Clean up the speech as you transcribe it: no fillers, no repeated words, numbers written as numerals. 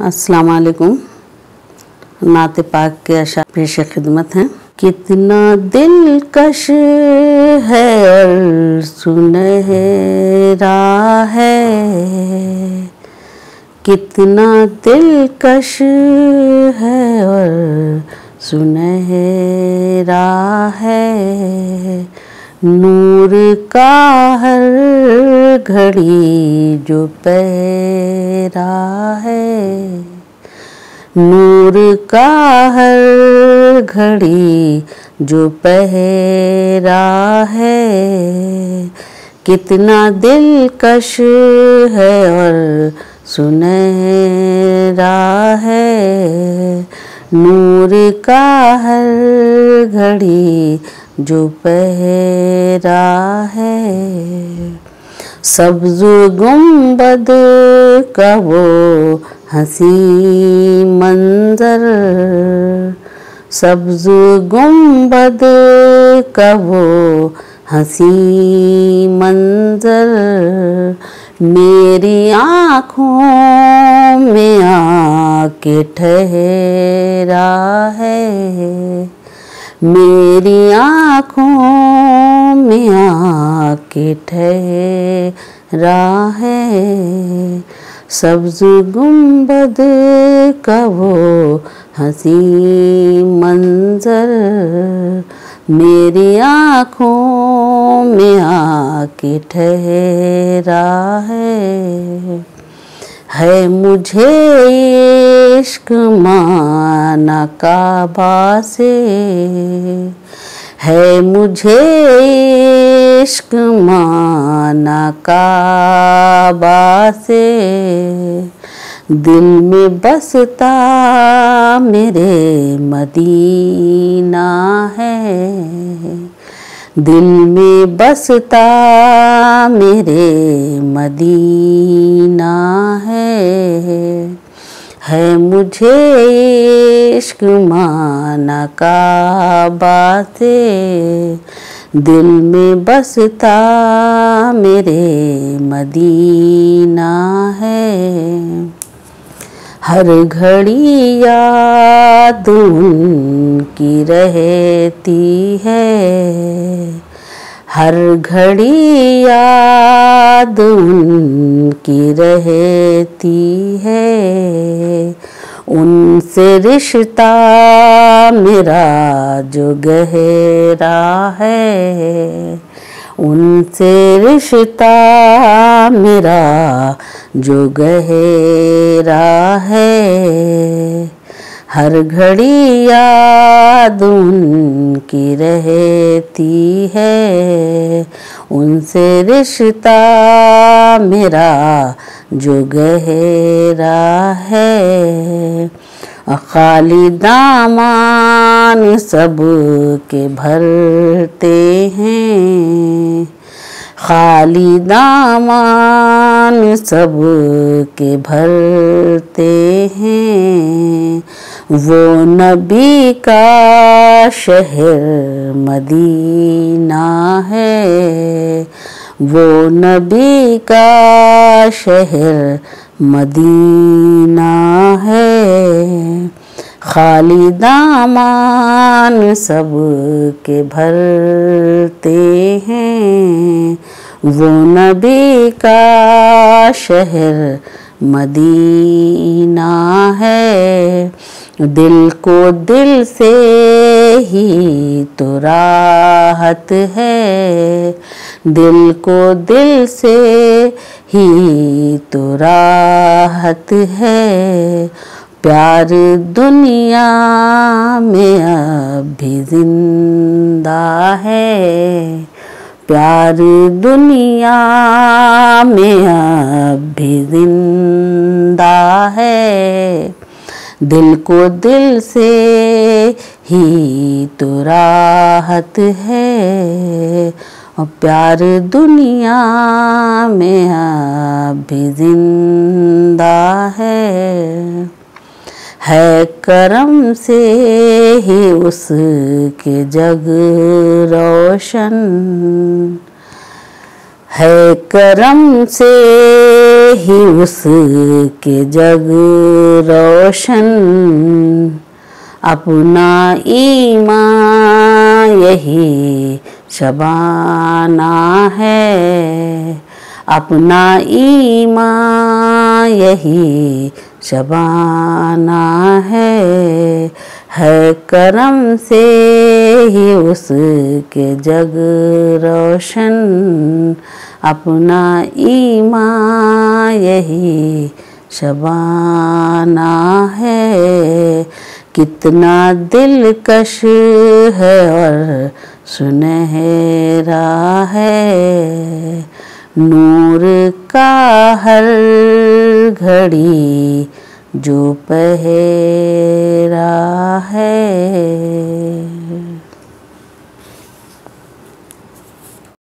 अस्सलाम वालेकुम। नाते पाक के अशा पेश खिदमत हैं। कितना दिलकश है और सुनहरा है, कितना दिलकश है और सुनहरा है। नूर का हर घड़ी जो पहरा है, नूर का हर घड़ी जो पहरा है। कितना दिलकश है और सुनहरा है। नूर का हर घड़ी जो पहरा है। सब्ज़ गुंबद का वो हंसी मंजर, सब्ज़ गुंबद का वो हंसी मंजर मेरी आँखों में आके ठहरा है। मेरी आँखों में आके ठहरा है। सब्ज़ गुंबद का वो हंसी मंजर मेरी आँखों में आके ठहरा है मुझे इश्क माना काबा से, है मुझे इश्क माना काबा से। दिल में बसता मेरे मदीना है, दिल में बसता मेरे मदीना है मुझे इश्क माना काबा से। दिल में बसता मेरे मदीना है। हर घड़ी याद उनकी रहती है, हर घड़ी याद उनकी रहती है। उनसे रिश्ता मेरा जो गहरा है, उनसे रिश्ता मेरा जो गहरा है। हर घड़ी याद उनकी रहती है। उनसे रिश्ता मेरा जो गहरा है। खाली दामान सब के भरते हैं, खाली दामान सब के भरते हैं। वो नबी का शहर मदीना है, वो नबी का शहर मदीना है। खाली दामान सब के भरते हैं। वो नबी का शहर मदीना है। दिल को दिल से ही तो राहत है, दिल को दिल से ही तो राहत है। प्यार दुनिया में अब भी जिंदा है, प्यार दुनिया में अब भी जिंदा है। दिल को दिल से ही तो राहत है। और प्यार दुनिया में अब भी जिंदा है करम से ही उसके जग रोशन, है करम से ही उसके जग रोशन, अपना ईमान यही शबाना है, अपना ईमान यही शबाना है करम से ही उसके जग रोशन, अपना ईमान यही शबाना है। कितना दिलकश है और सुनहरा है, नूर का हर घड़ी जो पहरा है।